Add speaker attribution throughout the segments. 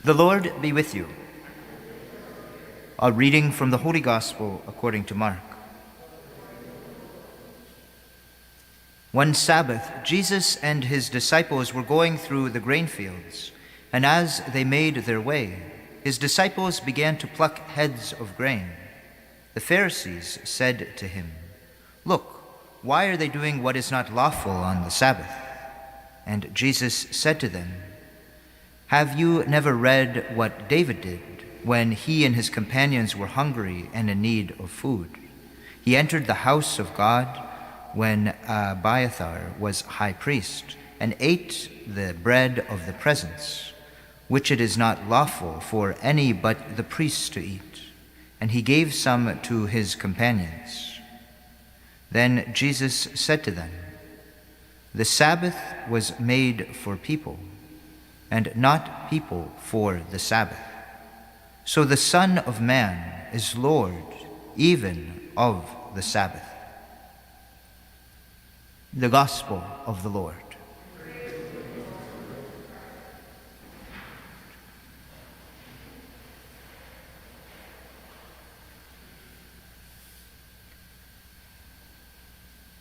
Speaker 1: The Lord be with you. A reading from the Holy Gospel according to Mark. One Sabbath, Jesus and his disciples were going through the grain fields, and as they made their way, his disciples began to pluck heads of grain. The Pharisees said to him, "Look, why are they doing what is not lawful on the Sabbath?" And Jesus said to them, "Have you never read what David did when he and his companions were hungry and in need of food? He entered the house of God when Abiathar was high priest and ate the bread of the presence, which it is not lawful for any but the priests to eat, and he gave some to his companions." Then Jesus said to them, "The Sabbath was made for people, and not people for the Sabbath. So the Son of Man is Lord even of the Sabbath." The Gospel of the Lord.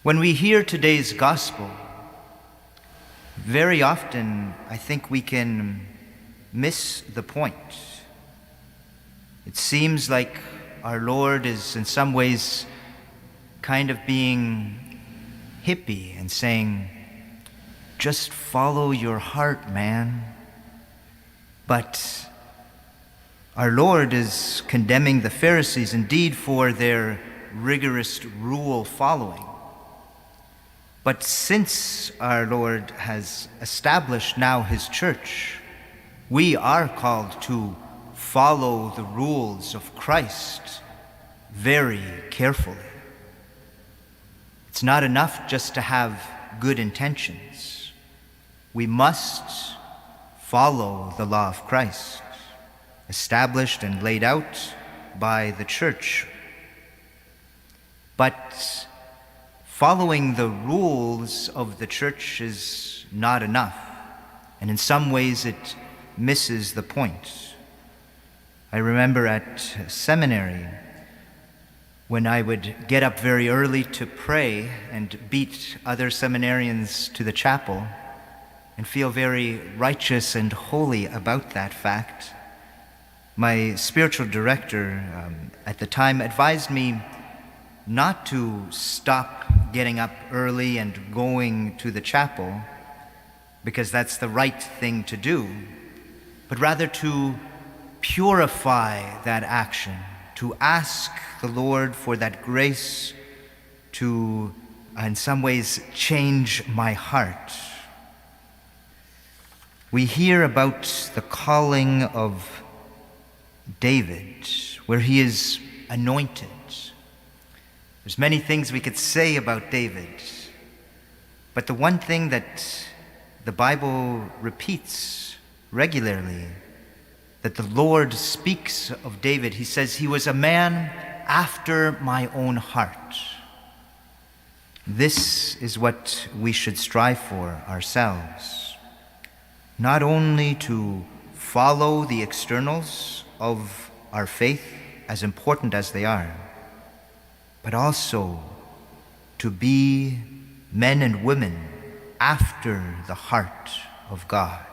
Speaker 1: When we hear today's Gospel, very often I think we can miss the point. It seems like our Lord is in some ways kind of being hippie and saying, "Just follow your heart, man." But our Lord is condemning the Pharisees indeed for their rigorous rule following. But since our Lord has established now his church, we are called to follow the rules of Christ very carefully. It's not enough just to have good intentions. We must follow the law of Christ, established and laid out by the church. But following the rules of the church is not enough, and in some ways it misses the point. I remember at seminary when I would get up very early to pray and beat other seminarians to the chapel and feel very righteous and holy about that fact. My spiritual director at the time advised me not to stop getting up early and going to the chapel because that's the right thing to do, but rather to purify that action, to ask the Lord for that grace to, in some ways, change my heart. We hear about the calling of David, where he is anointed. There's many things we could say about David, but the one thing that the Bible repeats regularly, that the Lord speaks of David, he says he was a man after my own heart. This is what we should strive for ourselves, not only to follow the externals of our faith, as important as they are, but also to be men and women after the heart of God.